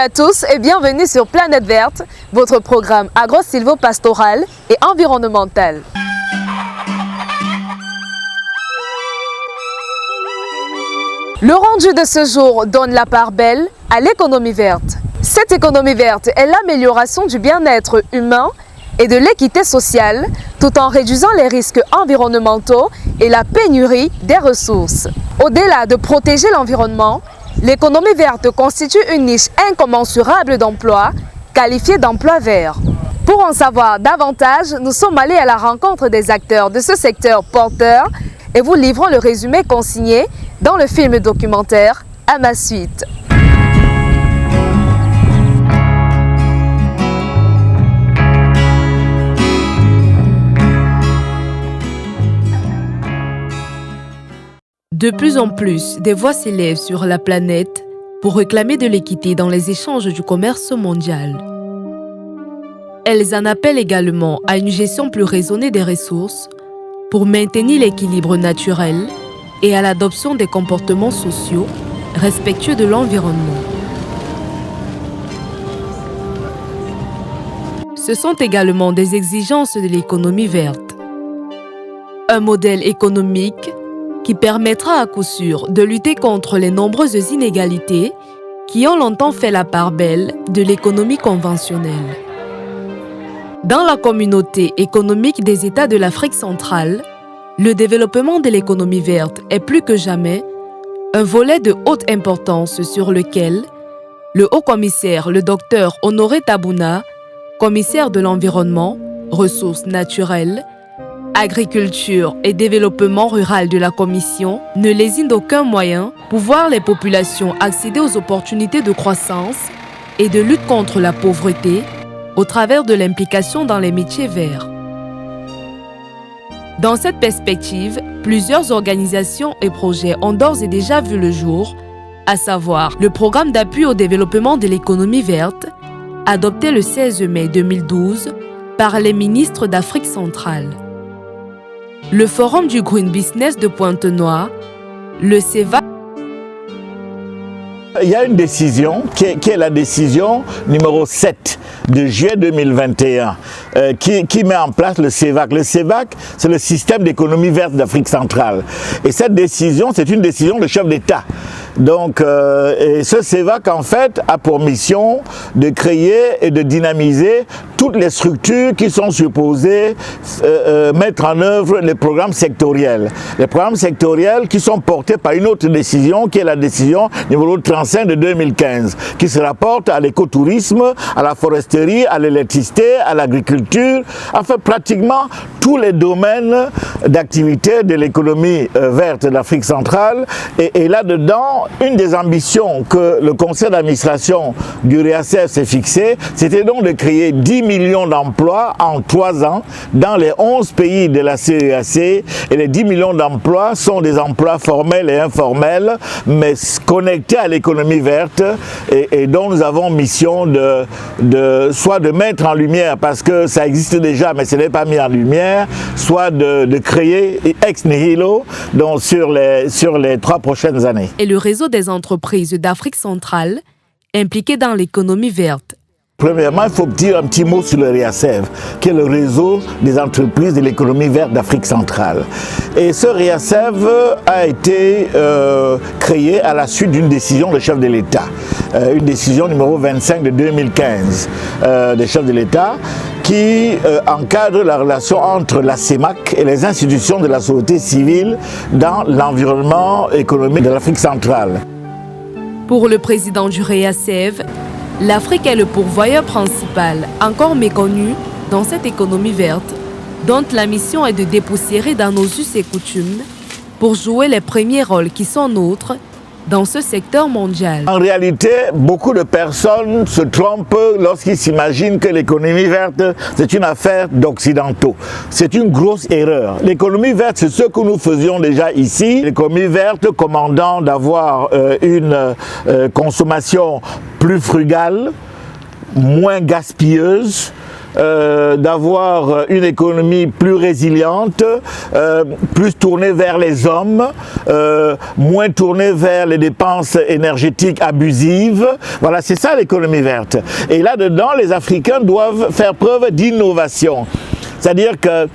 à tous et bienvenue sur Planète Verte, votre programme agro-sylvo-pastoral et environnemental. Le rendu de ce jour donne la part belle à l'économie verte. Cette économie verte est l'amélioration du bien-être humain et de l'équité sociale, tout en réduisant les risques environnementaux et la pénurie des ressources. Au-delà de protéger l'environnement, l'économie verte constitue une niche incommensurable d'emplois, qualifiée d'emplois verts. Pour en savoir davantage, nous sommes allés à la rencontre des acteurs de ce secteur porteur et vous livrons le résumé consigné dans le film documentaire À ma suite. De plus en plus, des voix s'élèvent sur la planète pour réclamer de l'équité dans les échanges du commerce mondial. Elles en appellent également à une gestion plus raisonnée des ressources pour maintenir l'équilibre naturel et à l'adoption des comportements sociaux respectueux de l'environnement. Ce sont également des exigences de l'économie verte. Un modèle économique qui permettra à coup sûr de lutter contre les nombreuses inégalités qui ont longtemps fait la part belle de l'économie conventionnelle. Dans la communauté économique des États de l'Afrique centrale, le développement de l'économie verte est plus que jamais un volet de haute importance sur lequel le haut-commissaire, le Dr Honoré Tabouna, commissaire de l'environnement, ressources naturelles, agriculture et développement rural de la Commission, ne lésine d'aucun moyen pour voir les populations accéder aux opportunités de croissance et de lutte contre la pauvreté au travers de l'implication dans les métiers verts. Dans cette perspective, plusieurs organisations et projets ont d'ores et déjà vu le jour, à savoir le programme d'appui au développement de l'économie verte, adopté le 16 mai 2012 par les ministres d'Afrique centrale. Le Forum du Green Business de Pointe-Noire, le CEVAC. Il y a une décision qui est la décision numéro 7 de juillet 2021 qui met en place le CEVAC. Le CEVAC, c'est le système d'économie verte d'Afrique centrale. Et cette décision, c'est une décision de chef d'État. Donc, et ce CEVAC, en fait, a pour mission de créer et de dynamiser toutes les structures qui sont supposées mettre en œuvre les programmes sectoriels. Les programmes sectoriels qui sont portés par une autre décision, qui est la décision numéro 35 de 2015, qui se rapporte à l'écotourisme, à la foresterie, à l'électricité, à l'agriculture, enfin pratiquement tous les domaines d'activité de l'économie verte de l'Afrique centrale. Et là-dedans, une des ambitions que le conseil d'administration du REACEF s'est fixé, c'était donc de créer 10 millions d'emplois en 3 ans dans les 11 pays de la CEAC. Et les 10 millions d'emplois sont des emplois formels et informels, mais connectés à l'économie verte et dont nous avons mission soit de mettre en lumière, parce que ça existe déjà, mais ce n'est pas mis en lumière, soit de créer ex nihilo donc sur les 3 prochaines années. Et le réseau des entreprises d'Afrique centrale impliquées dans l'économie verte. Premièrement, il faut dire un petit mot sur le REACEF, qui est le réseau des entreprises de l'économie verte d'Afrique centrale. Et ce REACEF a été créé à la suite d'une décision de chef de l'État, une décision numéro 25 de 2015 des chefs de l'État, qui encadre la relation entre la CEMAC et les institutions de la société civile dans l'environnement économique de l'Afrique centrale. Pour le président du REACEF, l'Afrique est le pourvoyeur principal, encore méconnu dans cette économie verte, dont la mission est de dépoussiérer dans nos us et coutumes pour jouer les premiers rôles qui sont nôtres dans ce secteur mondial. En réalité, beaucoup de personnes se trompent lorsqu'ils s'imaginent que l'économie verte, c'est une affaire d'occidentaux. C'est une grosse erreur. L'économie verte, c'est ce que nous faisions déjà ici. L'économie verte commandant d'avoir une consommation plus frugale, moins gaspilleuse, d'avoir une économie plus résiliente, plus tournée vers les hommes, moins tournée vers les dépenses énergétiques abusives. Voilà, c'est ça l'économie verte. Et là-dedans, les Africains doivent faire preuve d'innovation. C'est-à-dire que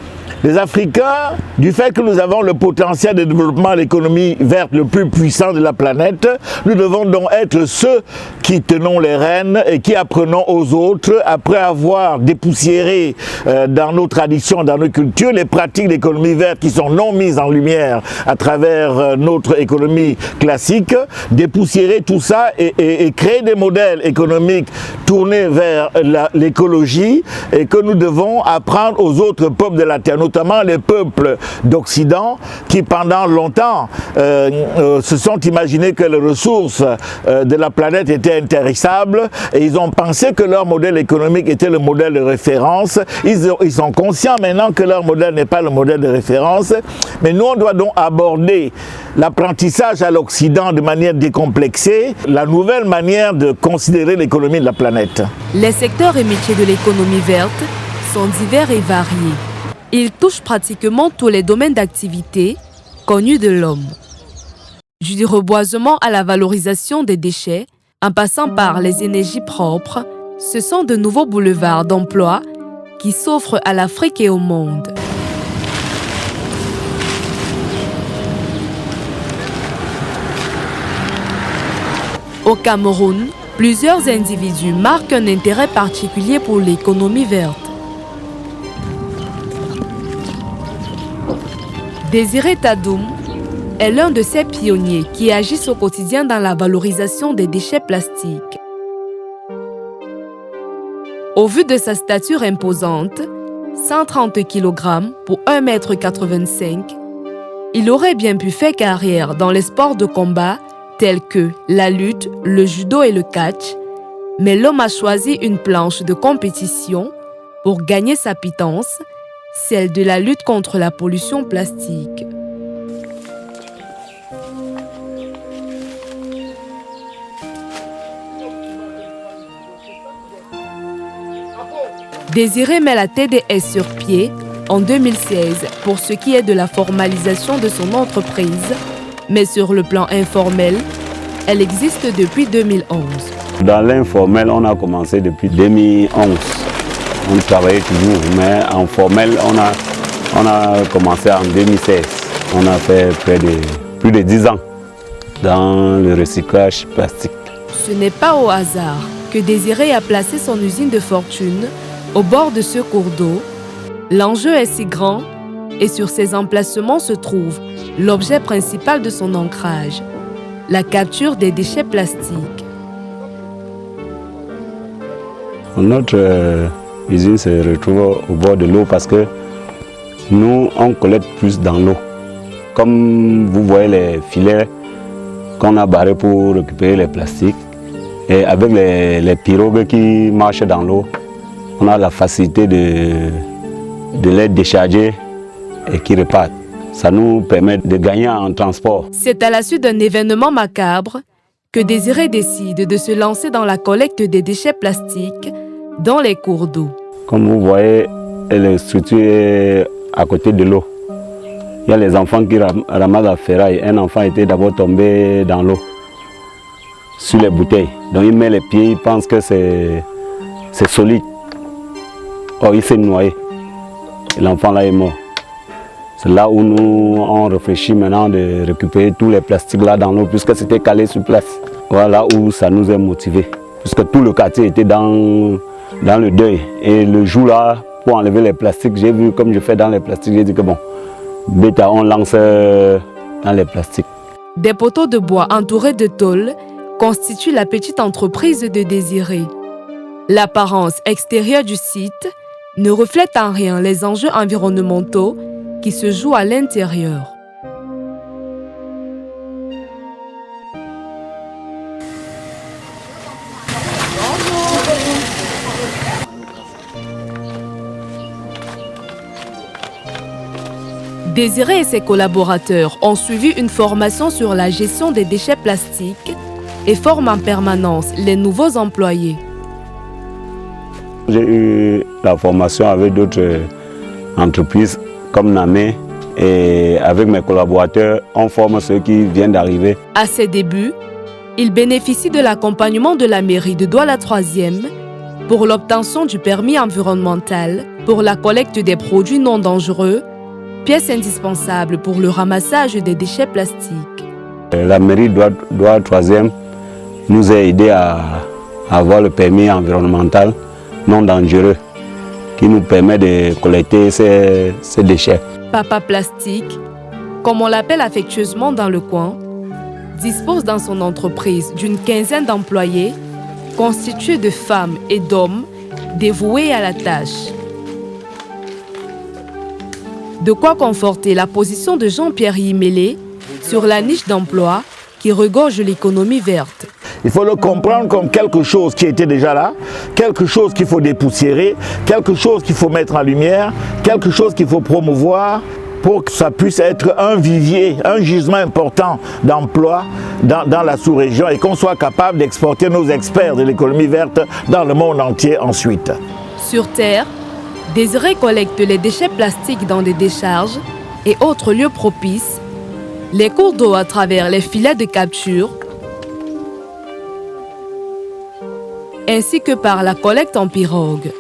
les Africains, du fait que nous avons le potentiel de développement de l'économie verte le plus puissant de la planète, nous devons donc être ceux qui tenons les rênes et qui apprenons aux autres, après avoir dépoussiéré dans nos traditions, dans nos cultures, les pratiques d'économie verte qui sont non mises en lumière à travers notre économie classique, dépoussiérer tout ça et créer des modèles économiques tournés vers l'écologie et que nous devons apprendre aux autres peuples de la Terre, notamment les peuples d'Occident qui pendant longtemps se sont imaginés que les ressources de la planète étaient intarissables et ils ont pensé que leur modèle économique était le modèle de référence. Ils sont conscients maintenant que leur modèle n'est pas le modèle de référence, mais nous on doit donc aborder l'apprentissage à l'Occident de manière décomplexée, la nouvelle manière de considérer l'économie de la planète. Les secteurs et métiers de l'économie verte sont divers et variés. Ils touchent pratiquement tous les domaines d'activité connus de l'homme. Du reboisement à la valorisation des déchets, en passant par les énergies propres, ce sont de nouveaux boulevards d'emploi qui s'offrent à l'Afrique et au monde. Au Cameroun, plusieurs individus marquent un intérêt particulier pour l'économie verte. Désiré Tadoum est l'un de ces pionniers qui agissent au quotidien dans la valorisation des déchets plastiques. Au vu de sa stature imposante, 130 kg pour 1,85 m, il aurait bien pu faire carrière dans les sports de combat tels que la lutte, le judo et le catch, mais l'homme a choisi une planche de compétition pour gagner sa pitance, celle de la lutte contre la pollution plastique. Désiré met la TDS sur pied en 2016 pour ce qui est de la formalisation de son entreprise, mais sur le plan informel, elle existe depuis 2011. Dans l'informel, on a commencé depuis 2011. On travaillait toujours, mais en formel, on a commencé en 2016. On a fait plus de 10 ans dans le recyclage plastique. Ce n'est pas au hasard que Désiré a placé son usine de fortune au bord de ce cours d'eau. L'enjeu est si grand et sur ces emplacements se trouve l'objet principal de son ancrage, la capture des déchets plastiques. Notre usine se retrouve au bord de l'eau parce que nous, on collecte plus dans l'eau. Comme vous voyez les filets qu'on a barrés pour récupérer les plastiques, et avec les pirogues qui marchent dans l'eau, on a la facilité de les décharger et qui repartent. Ça nous permet de gagner en transport. C'est à la suite d'un événement macabre que Désiré décide de se lancer dans la collecte des déchets plastiques dans les cours d'eau. Comme vous voyez, la structure est à côté de l'eau. Il y a les enfants qui ramassent la ferraille. Un enfant était d'abord tombé dans l'eau, sur les bouteilles. Donc il met les pieds, il pense que c'est solide. Or il s'est noyé. L'enfant là est mort. C'est là où nous on réfléchit maintenant de récupérer tous les plastiques là dans l'eau, puisque c'était calé sur place. Voilà où ça nous a motivés. Puisque tout le quartier était dans le deuil. Et le jour là, pour enlever les plastiques, j'ai vu comme je fais dans les plastiques, j'ai dit que bon, bêta, on lance dans les plastiques. Des poteaux de bois entourés de tôle constituent la petite entreprise de Désiré. L'apparence extérieure du site ne reflète en rien les enjeux environnementaux qui se jouent à l'intérieur. Désiré et ses collaborateurs ont suivi une formation sur la gestion des déchets plastiques et forment en permanence les nouveaux employés. J'ai eu la formation avec d'autres entreprises comme Namé et avec mes collaborateurs, on forme ceux qui viennent d'arriver. À ses débuts, il bénéficie de l'accompagnement de la mairie de Douala 3e pour l'obtention du permis environnemental pour la collecte des produits non dangereux, pièce indispensable pour le ramassage des déchets plastiques. La mairie de Douala 3e nous a aidés à avoir le permis environnemental non dangereux qui nous permet de collecter ces déchets. Papa Plastique, comme on l'appelle affectueusement dans le coin, dispose dans son entreprise d'une quinzaine d'employés constitués de femmes et d'hommes dévoués à la tâche. De quoi conforter la position de Jean-Pierre Yimélé sur la niche d'emploi qui regorge l'économie verte. Il faut le comprendre comme quelque chose qui était déjà là, quelque chose qu'il faut dépoussiérer, quelque chose qu'il faut mettre en lumière, quelque chose qu'il faut promouvoir pour que ça puisse être un vivier, un gisement important d'emploi dans la sous-région et qu'on soit capable d'exporter nos experts de l'économie verte dans le monde entier ensuite. Sur Terre, Désiré collecte les déchets plastiques dans des décharges et autres lieux propices, les cours d'eau à travers les filets de capture, ainsi que par la collecte en pirogue.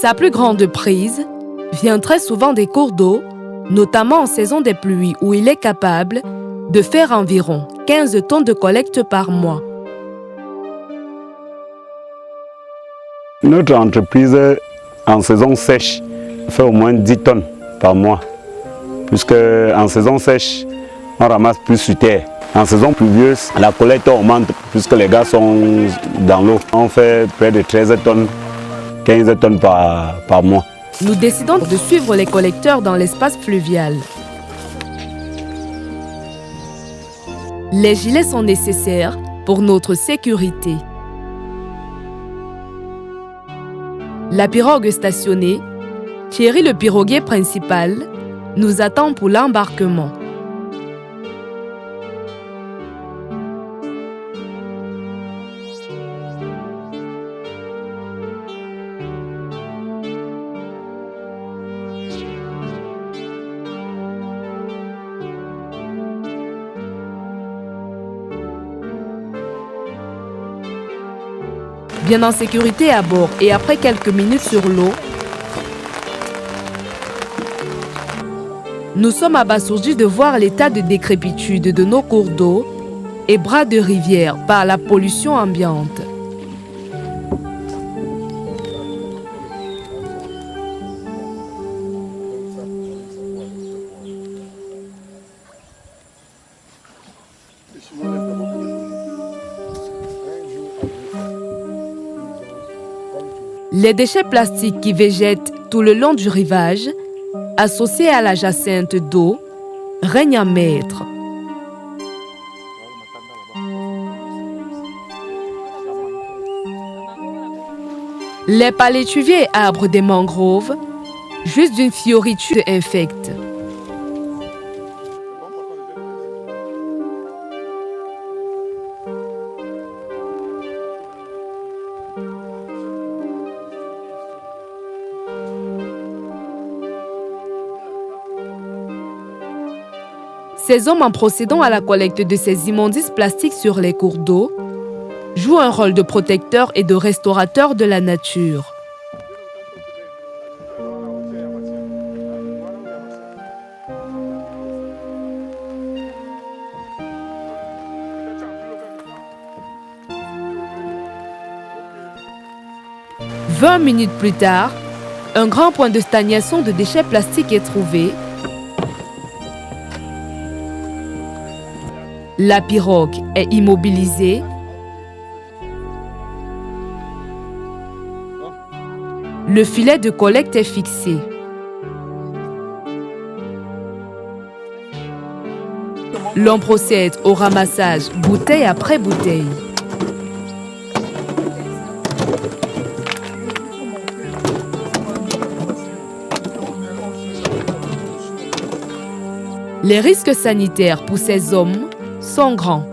Sa plus grande prise vient très souvent des cours d'eau, notamment en saison des pluies où il est capable de faire environ 15 tonnes de collecte par mois. Notre entreprise, en saison sèche, fait au moins 10 tonnes par mois, puisque en saison sèche, on ramasse plus sur terre. En saison pluvieuse, la collecte augmente puisque les gars sont dans l'eau. On fait près de 13 tonnes, 15 tonnes par mois. Nous décidons de suivre les collecteurs dans l'espace fluvial. Les gilets sont nécessaires pour notre sécurité. La pirogue stationnée, Thierry le piroguier principal, nous attend pour l'embarquement. Bien en sécurité à bord et après quelques minutes sur l'eau, nous sommes abasourdis de voir l'état de décrépitude de nos cours d'eau et bras de rivière par la pollution ambiante. Les déchets plastiques qui végètent tout le long du rivage, associés à la jacinthe d'eau, règnent en maître. Les palétuviers et arbres des mangroves, juste d'une fioritude infecte. Ces hommes, en procédant à la collecte de ces immondices plastiques sur les cours d'eau, jouent un rôle de protecteur et de restaurateur de la nature. « 20 minutes plus tard, un grand point de stagnation de déchets plastiques est trouvé. La pirogue est immobilisée. Le filet de collecte est fixé. L'on procède au ramassage bouteille après bouteille. Les risques sanitaires pour ces hommes sont grands.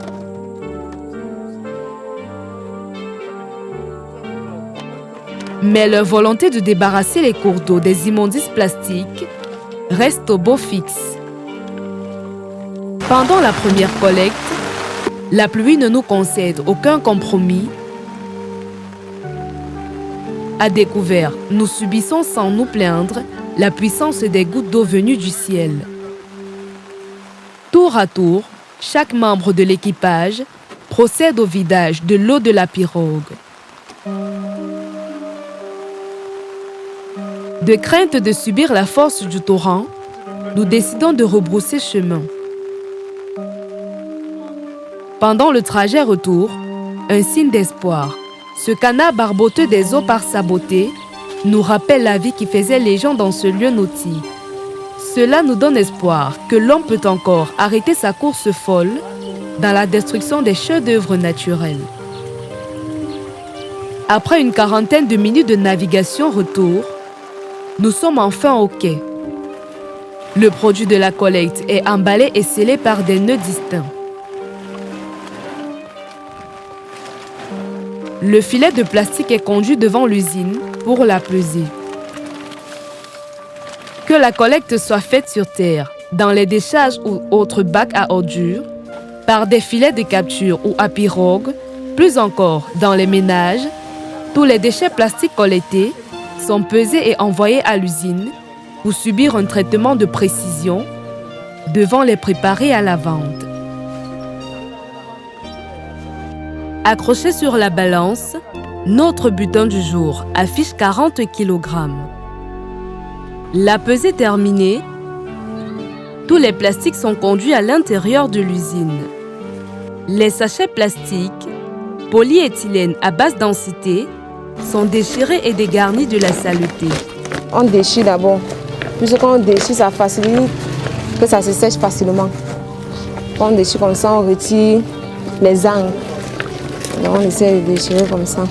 Mais leur volonté de débarrasser les cours d'eau des immondices plastiques reste au beau fixe. Pendant la première collecte, la pluie ne nous concède aucun compromis. À découvert, nous subissons sans nous plaindre la puissance des gouttes d'eau venues du ciel. Tour à tour, chaque membre de l'équipage procède au vidage de l'eau de la pirogue. De crainte de subir la force du torrent, nous décidons de rebrousser chemin. Pendant le trajet retour, un signe d'espoir. Ce canard barboteux des eaux par sa beauté nous rappelle la vie qui faisait légende dans ce lieu nautique. Cela nous donne espoir que l'homme peut encore arrêter sa course folle dans la destruction des chefs-d'œuvre naturels. Après une quarantaine de minutes de navigation retour, nous sommes enfin au quai. Le produit de la collecte est emballé et scellé par des nœuds distincts. Le filet de plastique est conduit devant l'usine pour la peser. Que la collecte soit faite sur terre, dans les décharges ou autres bacs à ordures, par des filets de capture ou à pirogue, plus encore dans les ménages, tous les déchets plastiques collectés sont pesés et envoyés à l'usine pour subir un traitement de précision devant les préparer à la vente. Accroché sur la balance, notre butin du jour affiche 40 kg. La pesée terminée, tous les plastiques sont conduits à l'intérieur de l'usine. Les sachets plastiques, polyéthylène à basse densité, sont déchirés et dégarnis de la saleté. On déchire d'abord. Puisque quand on déchire, ça facilite que ça se sèche facilement. Quand on déchire comme ça, on retire les angles. Donc on essaie de déchirer comme ça.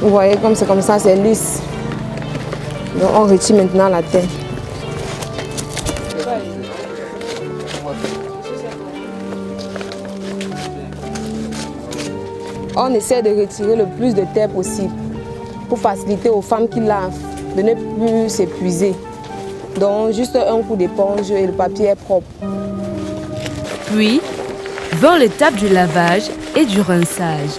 Vous voyez, comme c'est comme ça, c'est lisse. Donc on retire maintenant la tête. On essaie de retirer le plus de terre possible pour faciliter aux femmes qui lavent de ne plus s'épuiser. Donc juste un coup d'éponge et le papier est propre. Puis, vient l'étape du lavage et du rinçage.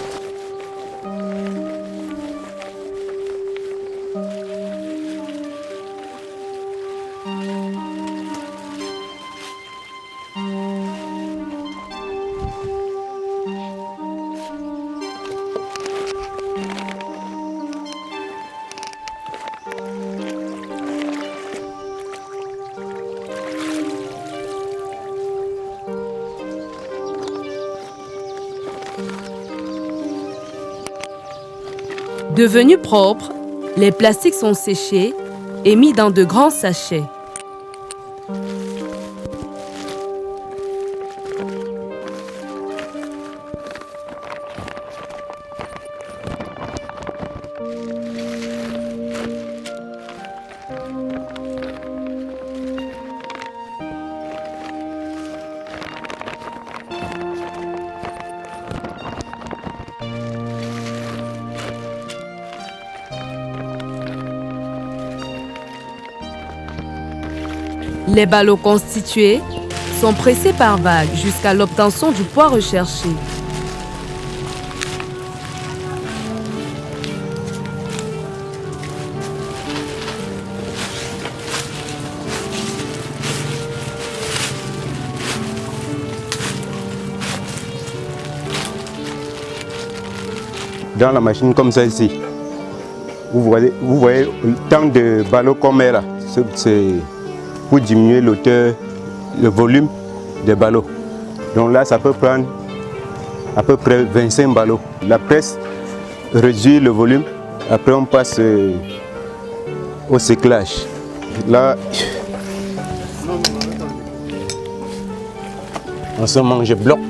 Devenus propres, les plastiques sont séchés et mis dans de grands sachets. Les ballots constitués sont pressés par vagues jusqu'à l'obtention du poids recherché. Dans la machine comme ça ici, vous voyez tant de ballots qu'on met là, c'est pour diminuer l'auteur, le volume des ballots. Donc là, ça peut prendre à peu près 25 ballots. La presse réduit le volume, après on passe au séclage. Là, en ce moment, je bloque.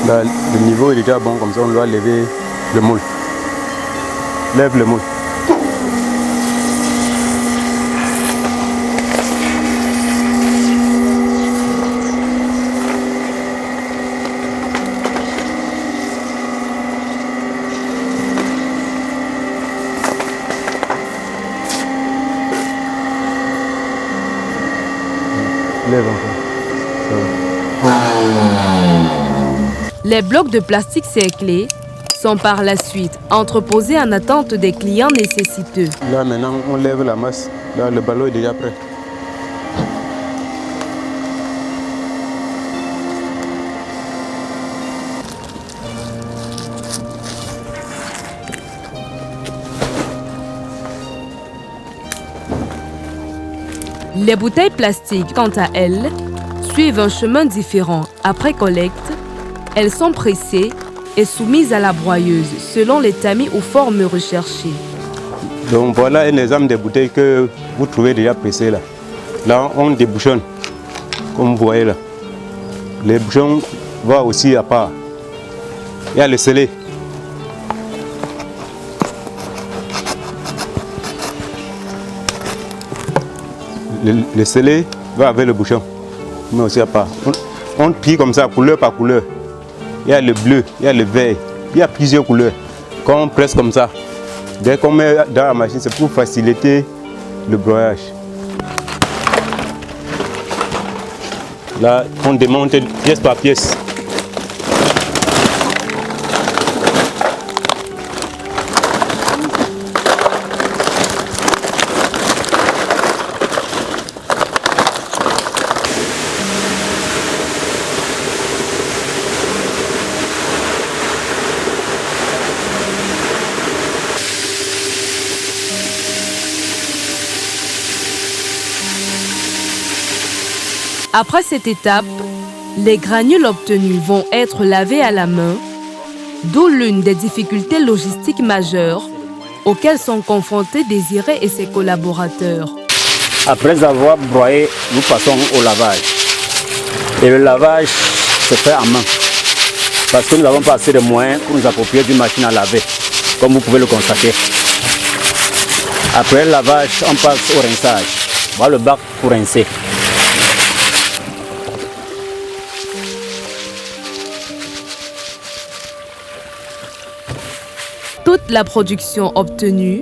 Là, le niveau est déjà bon, comme ça on doit lever le moule. Lève le moule. Lève encore. Les blocs de plastique cerclés sont par la suite entreposés en attente des clients nécessiteux. Là maintenant on lève la masse. Là le ballon est déjà prêt. Les bouteilles plastiques, quant à elles, suivent un chemin différent. Après collecte, elles sont pressées et soumises à la broyeuse selon les tamis ou formes recherchées. Donc voilà un exemple des bouteilles que vous trouvez déjà pressées là. Là on débouchonne, comme vous voyez là. Les bouchons vont aussi à part. Il y a le scellé. Le scellé va avec le bouchon, mais aussi à part. On trie comme ça, couleur par couleur. Il y a le bleu, il y a le vert, il y a plusieurs couleurs. Quand on presse comme ça, dès qu'on met dans la machine, c'est pour faciliter le broyage. Là, on démonte pièce par pièce. Après cette étape, les granules obtenus vont être lavés à la main, d'où l'une des difficultés logistiques majeures auxquelles sont confrontés Désiré et ses collaborateurs. Après avoir broyé, nous passons au lavage. Et le lavage se fait en main. Parce que nous n'avons pas assez de moyens pour nous approprier d'une machine à laver, comme vous pouvez le constater. Après le lavage, on passe au rinçage. Voilà le bac pour rincer. Toute la production obtenue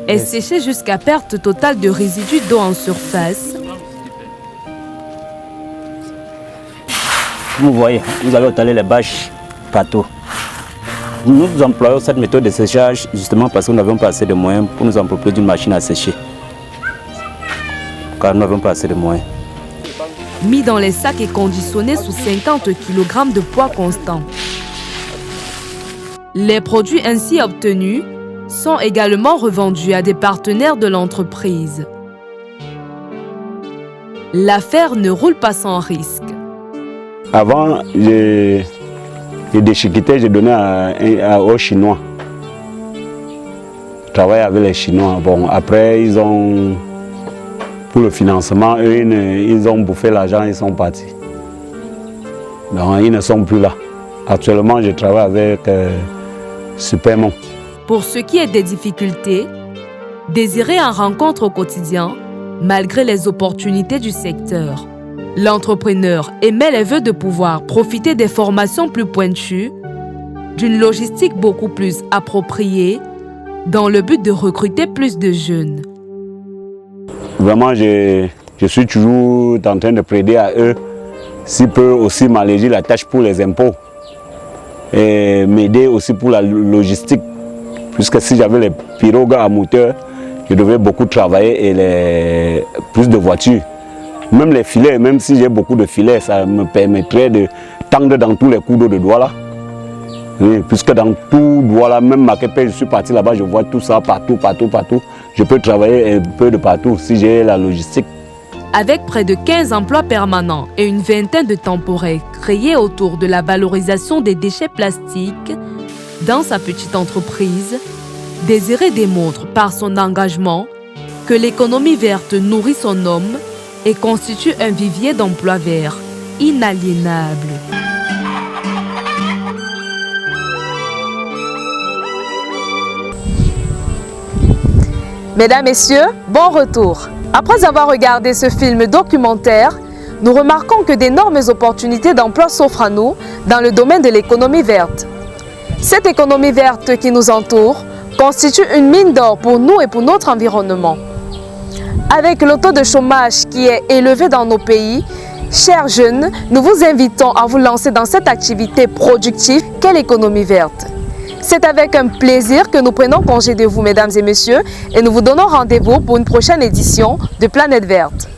est séchée jusqu'à perte totale de résidus d'eau en surface. Vous voyez, vous allez étaler les bâches partout. Nous employons cette méthode de séchage justement parce que nous n'avons pas assez de moyens pour nous approprier d'une machine à sécher. Car nous n'avons pas assez de moyens. Mis dans les sacs et conditionnés sous 50 kg de poids constant. Les produits ainsi obtenus sont également revendus à des partenaires de l'entreprise. L'affaire ne roule pas sans risque. Avant, j'ai déchiqueté, j'ai donné aux Chinois. Je travaille avec les Chinois. Bon, après, ils ont, pour le financement, eux, ils ont bouffé l'argent, ils sont partis. Donc, ils ne sont plus là. Actuellement, je travaille avec Supermont. Pour ce qui est des difficultés, Désiré en rencontre au quotidien, malgré les opportunités du secteur. L'entrepreneur émet les vœux de pouvoir profiter des formations plus pointues, d'une logistique beaucoup plus appropriée, dans le but de recruter plus de jeunes. Vraiment, je suis toujours en train de plaider à eux s'ils peuvent aussi m'alléger la tâche pour les impôts et m'aider aussi pour la logistique. Puisque si j'avais les pirogues à moteur, je devais beaucoup travailler et plus de voitures. Même les filets, même si j'ai beaucoup de filets, ça me permettrait de tendre dans tous les coups d'eau de Douala. Oui, puisque dans tout Douala, même Makepe, je suis parti là-bas, je vois tout ça partout. Je peux travailler un peu de partout si j'ai la logistique. Avec près de 15 emplois permanents et une vingtaine de temporaires créés autour de la valorisation des déchets plastiques, dans sa petite entreprise, Désiré démontre par son engagement que l'économie verte nourrit son homme et constitue un vivier d'emplois verts inaliénable. Mesdames, Messieurs, bon retour. Après avoir regardé ce film documentaire, nous remarquons que d'énormes opportunités d'emploi s'offrent à nous dans le domaine de l'économie verte. Cette économie verte qui nous entoure constitue une mine d'or pour nous et pour notre environnement. Avec le taux de chômage qui est élevé dans nos pays, chers jeunes, nous vous invitons à vous lancer dans cette activité productive qu'est l'économie verte. C'est avec un plaisir que nous prenons congé de vous, mesdames et messieurs, et nous vous donnons rendez-vous pour une prochaine édition de Planète Verte.